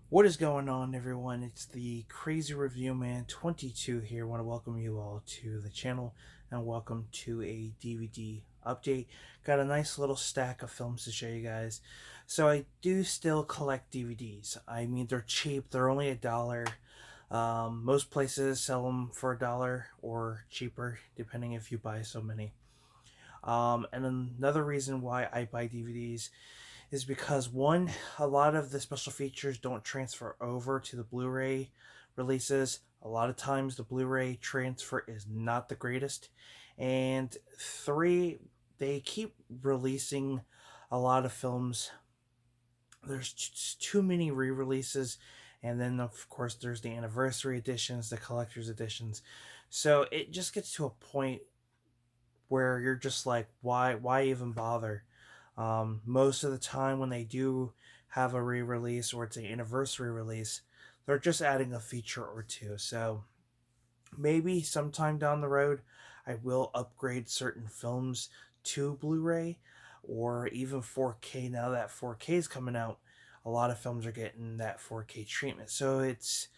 What is going on, everyone? It's the Crazy Review Man 22 here. I want to welcome you all to the channel and welcome to a DVD update. Got a nice little stack of films to show you guys. So, I do still collect DVDs. I mean, they're cheap, they're only $1. Most places sell them for $1 or cheaper, depending if you buy so many. And another reason why I buy DVDs is because one, a lot of the special features don't transfer over to the Blu-ray releases. A lot of times the Blu-ray transfer is not the greatest. And three, they keep releasing a lot of films. There's too many re-releases, and then of course there's the anniversary editions, the collector's editions. So it just gets to a point where you're just like, why even bother? Most of the time, when they do have a re release or it's an anniversary release, they're just adding a feature or two. So maybe sometime down the road, I will upgrade certain films to Blu ray or even 4K. Now that 4K is coming out, a lot of films are getting that 4K treatment. So it's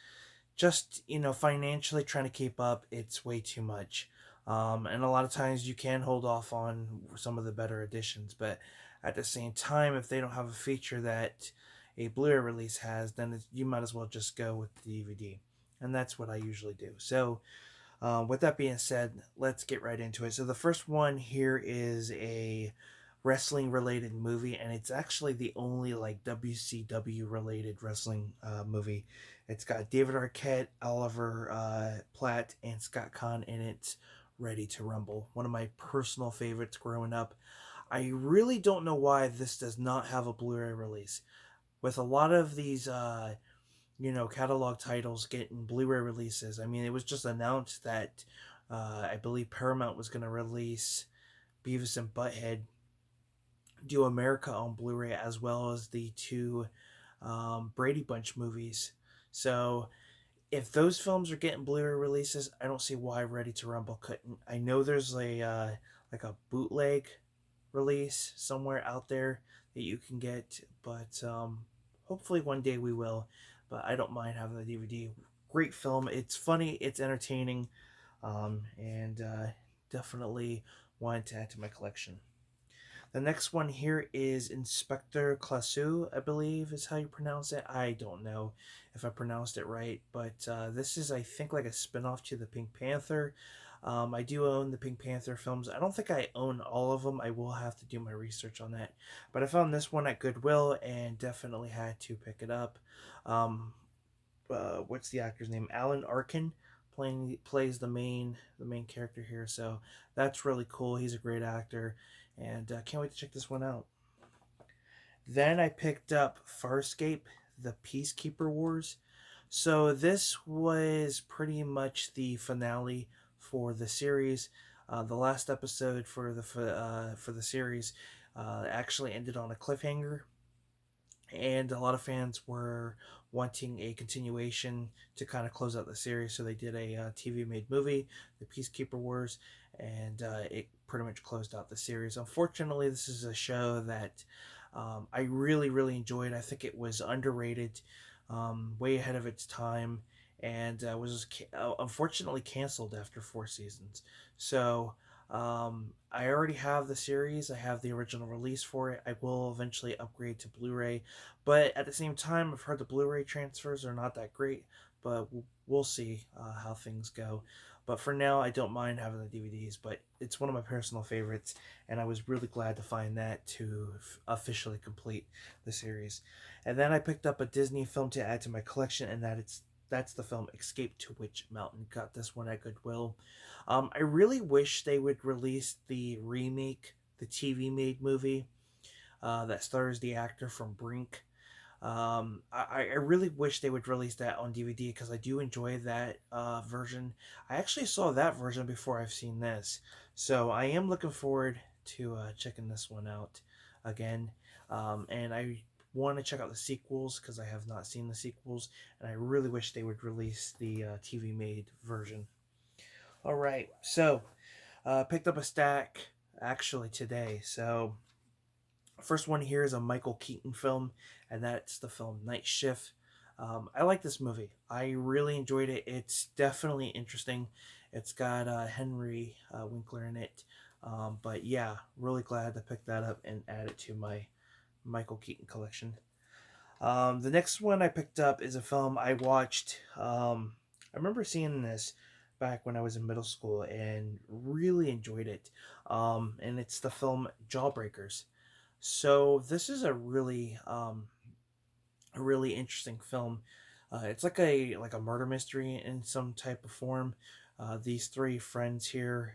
just, financially trying to keep up, it's way too much. And a lot of times you can hold off on some of the better editions, but at the same time, if they don't have a feature that a Blu-ray release has, then you might as well just go with the DVD, and that's what I usually do. So, with that being said, let's get right into it. So the first one here is a wrestling related movie, and it's actually the only like WCW related wrestling movie. It's got David Arquette, Oliver Platt, and Scott Kahn in it. Ready to Rumble, one of my personal favorites growing up. I really don't know why this does not have a Blu-ray release. With a lot of these catalog titles getting Blu-ray releases. I mean, it was just announced that I believe Paramount was going to release Beavis and Butthead Do America on Blu-ray, as well as the two Brady Bunch movies. So if those films are getting Blu-ray releases, I don't see why Ready to Rumble couldn't. I know there's like a bootleg release somewhere out there that you can get, but hopefully one day we will. But I don't mind having the DVD. Great film. It's funny. It's entertaining, and definitely wanted to add to my collection. The next one here is Inspector Clouseau, I believe is how you pronounce it. I don't know if I pronounced it right, but this is, I think, like a spinoff to the Pink Panther. I do own the Pink Panther films. I don't think I own all of them. I will have to do my research on that. But I found this one at Goodwill and definitely had to pick it up. Um, what's the actor's name? Alan Arkin plays the main character here. So that's really cool. He's a great actor, and can't wait to check this one out. Then I picked up Farscape: The Peacekeeper Wars. So this was pretty much the finale for the series. The last episode for the series actually ended on a cliffhanger, and a lot of fans were wanting a continuation to kind of close out the series. So they did a TV made movie, The Peacekeeper Wars, and it pretty much closed out the series. Unfortunately, this is a show that I really, really enjoyed. I think it was underrated, way ahead of its time, and was unfortunately canceled after 4 seasons. So I already have the series. I have the original release for it. I will eventually upgrade to Blu-ray, but at the same time, I've heard the Blu-ray transfers are not that great. But we'll see how things go. But for now, I don't mind having the DVDs. But it's one of my personal favorites, and I was really glad to find that to officially complete the series. And then I picked up a Disney film to add to my collection, and that's the film Escape to Witch Mountain. Got this one at Goodwill. I really wish they would release the remake, the TV made movie that stars the actor from Brink. I really wish they would release that on DVD because I do enjoy that version. I actually saw that version before I've seen this, so I am looking forward to checking this one out again. And I want to check out the sequels because I have not seen the sequels, and I really wish they would release the TV made version. All right, so picked up a stack actually today. So first one here is a Michael Keaton film, and that's the film Night Shift. I like this movie. I really enjoyed it. It's definitely interesting. It's got Henry Winkler in it. But yeah, really glad to pick that up and add it to my Michael Keaton collection. The next one I picked up is a film I watched. I remember seeing this back when I was in middle school and really enjoyed it. And it's the film Jawbreakers. So this is a really interesting film. It's like a murder mystery in some type of form. These three friends here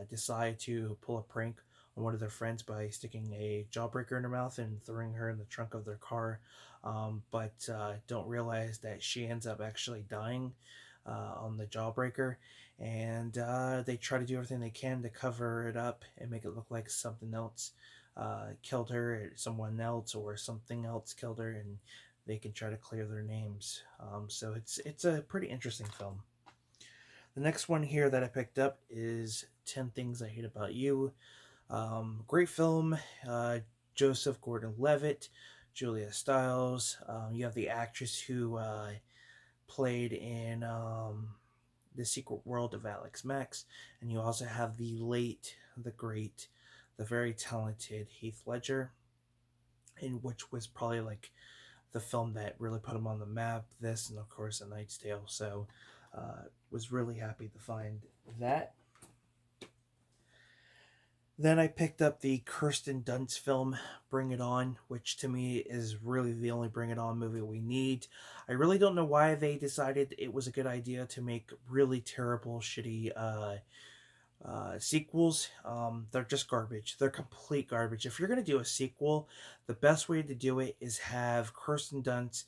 decide to pull a prank on one of their friends by sticking a jawbreaker in her mouth and throwing her in the trunk of their car, but don't realize that she ends up actually dying on the jawbreaker. And they try to do everything they can to cover it up and make it look like something else killed her, someone else, or something else killed her, and they can try to clear their names. So it's a pretty interesting film. The next one here that I picked up is 10 Things I Hate About You. Great film. Joseph Gordon-Levitt, Julia Stiles. You have the actress who played in The Secret World of Alex Max, and you also have the late, the great, the very talented Heath Ledger, in which was probably like the film that really put him on the map. This, and of course, A Knight's Tale. So, was really happy to find that. Then I picked up the Kirsten Dunst film, Bring It On, which to me is really the only Bring It On movie we need. I really don't know why they decided it was a good idea to make really terrible, shitty sequels. They're just garbage. They're complete garbage. If you're going to do a sequel, the best way to do it is have Kirsten Dunst,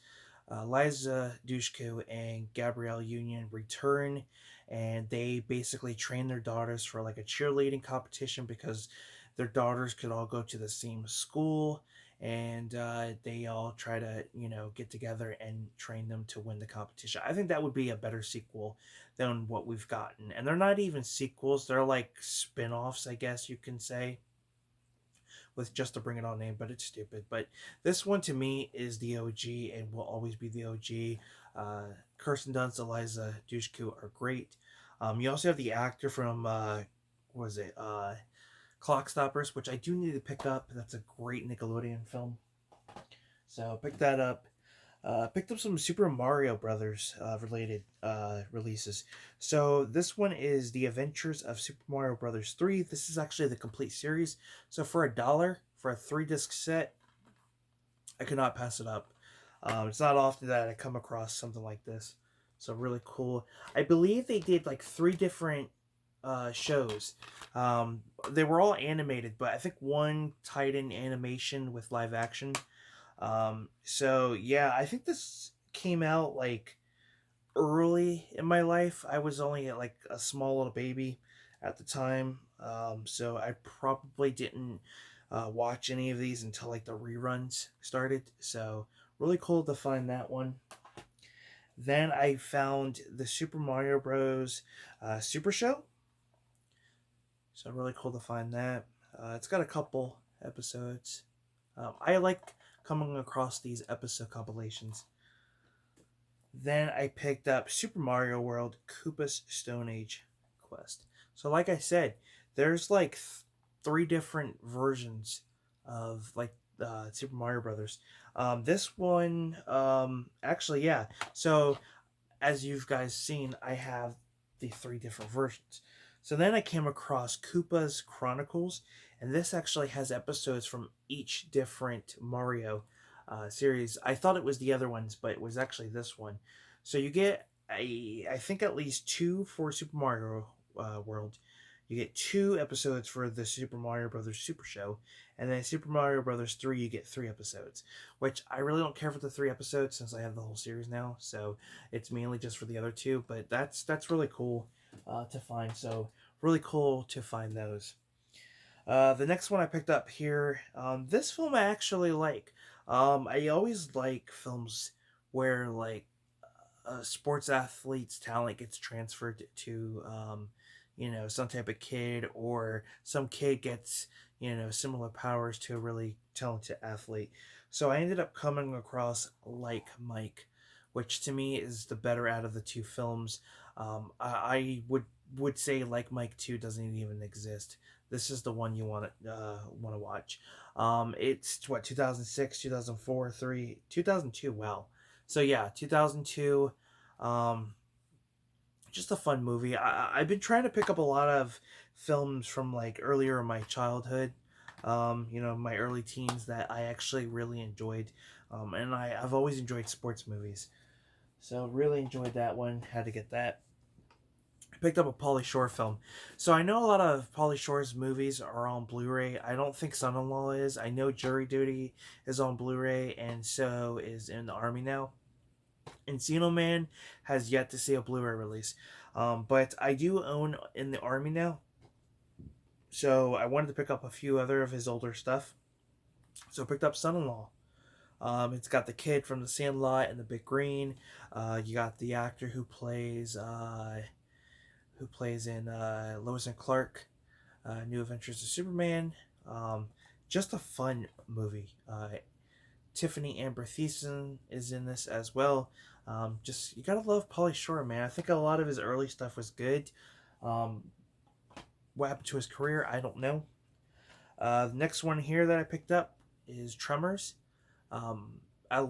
Liza Dushku, and Gabrielle Union return, and they basically train their daughters for like a cheerleading competition because their daughters could all go to the same school, and they all try to get together and train them to win the competition. I think that would be a better sequel than what we've gotten. And they're not even sequels, they're like spin-offs, I guess you can say, with just a Bring It On name, but it's stupid. But this one to me is the OG and will always be the OG. Kirsten Dunst, Eliza Dushku are great. You also have the actor from what was it? Clock Stoppers, which I do need to pick up. That's a great Nickelodeon film. So pick that up. Picked up some Super Mario Brothers related releases. So this one is The Adventures of Super Mario Brothers 3. This is actually the complete series. So for $1 for a 3-disc set, I could not pass it up. It's not often that I come across something like this. So really cool. I believe they did like 3 different shows. They were all animated, but I think one tied in animation with live action. So yeah, I think this came out like early in my life. I was only like a small little baby at the time. So I probably didn't watch any of these until like the reruns started. So really cool to find that one. Then I found the Super Mario Bros. Super Show. So really cool to find that. It's got a couple episodes. I like coming across these episode compilations. Then I picked up Super Mario World Koopa's Stone Age Quest. So like I said, there's like 3 different versions of like Super Mario Brothers. This one, actually, yeah. So as you've guys seen, I have the 3 different versions. So then I came across Koopa's Chronicles, and this actually has episodes from each different Mario series. I thought it was the other ones, but it was actually this one. So you get I think at least 2 for Super Mario World. You get 2 episodes for the Super Mario Brothers Super Show, and then Super Mario Brothers 3, you get 3 episodes. Which I really don't care for the 3 episodes since I have the whole series now, so it's mainly just for the other 2. But that's really cool to find. So really cool to find those. The next one I picked up here, this film I actually like. I always like films where like a sports athlete's talent gets transferred to some type of kid, or some kid gets similar powers to a really talented athlete. So I ended up coming across Like Mike, which to me is the better out of the two films. I would say Like Mike 2 doesn't even exist. This is the one you want to watch. It's what, 2006, 2004, 3, 2002. Wow. So yeah, 2002. Um, just a fun movie. I've been trying to pick up a lot of films from like earlier in my childhood, my early teens that I actually really enjoyed. And I've always enjoyed sports movies. So really enjoyed that one. Had to get that. Picked up a Pauly Shore film. So I know a lot of Pauly Shore's movies are on Blu-ray. I don't think Son-in-Law is. I know Jury Duty is on Blu-ray, and so is In the Army Now. Encino Man has yet to see a Blu-ray release. But I do own In the Army Now. So I wanted to pick up a few other of his older stuff. So I picked up Son-in-Law. It's got the kid from The Sandlot and The Big Green. You got the actor who plays in Lois and Clark, New Adventures of Superman. Just a fun movie. Tiffany Amber Thiessen is in this as well. Just, you gotta love Pauly Shore, man. I think a lot of his early stuff was good. What happened to his career, I don't know. The next one here that I picked up is Tremors. I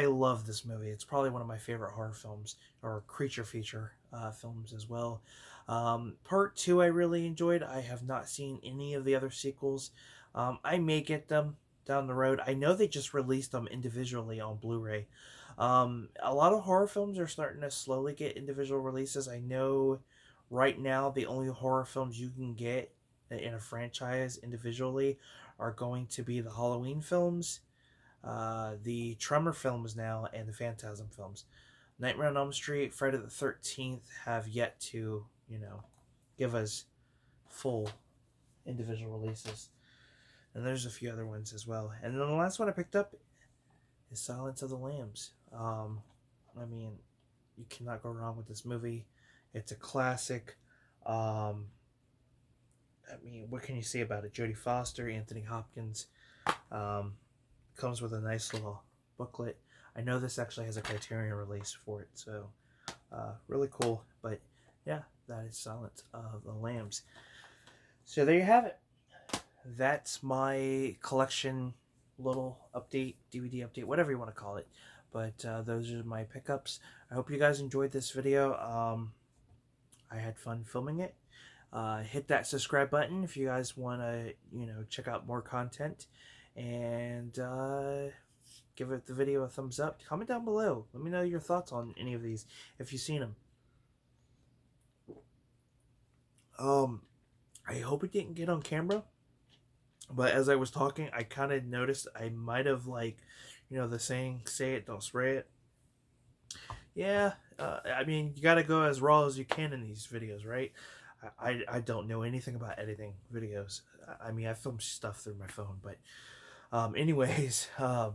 love this movie. It's probably one of my favorite horror films, or creature feature films as well. Part 2 I really enjoyed. I have not seen any of the other sequels. I may get them down the road. I know they just released them individually on Blu-ray. A lot of horror films are starting to slowly get individual releases. I know right now the only horror films you can get in a franchise individually are going to be the Halloween films, the Tremor films now, and the Phantasm films. Nightmare on Elm Street, Friday the 13th have yet to, give us full individual releases. And there's a few other ones as well. And then the last one I picked up is Silence of the Lambs. You cannot go wrong with this movie. It's a classic. What can you say about it? Jodie Foster, Anthony Hopkins. Comes with a nice little booklet. I know this actually has a Criterion release for it, so really cool. But yeah, that is Silence of the Lambs. So there you have it. That's my collection little update, DVD update, whatever you want to call it. But those are my pickups. I hope you guys enjoyed this video. I had fun filming it. Hit that subscribe button if you guys want to, check out more content. And give the video a thumbs up. Comment down below. Let me know your thoughts on any of these, if you've seen them. I hope it didn't get on camera. But as I was talking, I kind of noticed I might have, the saying, say it, don't spray it. Yeah, you gotta go as raw as you can in these videos, right? I don't know anything about editing videos. I film stuff through my phone, but anyways, gotta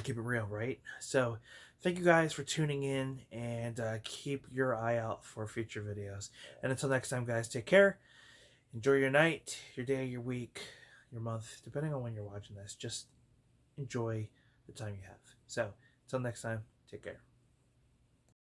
keep it real, right? So, thank you guys for tuning in, and keep your eye out for future videos. And until next time, guys, take care. Enjoy your night, your day, your week, your month, depending on when you're watching this. Just enjoy the time you have. So, until next time, take care.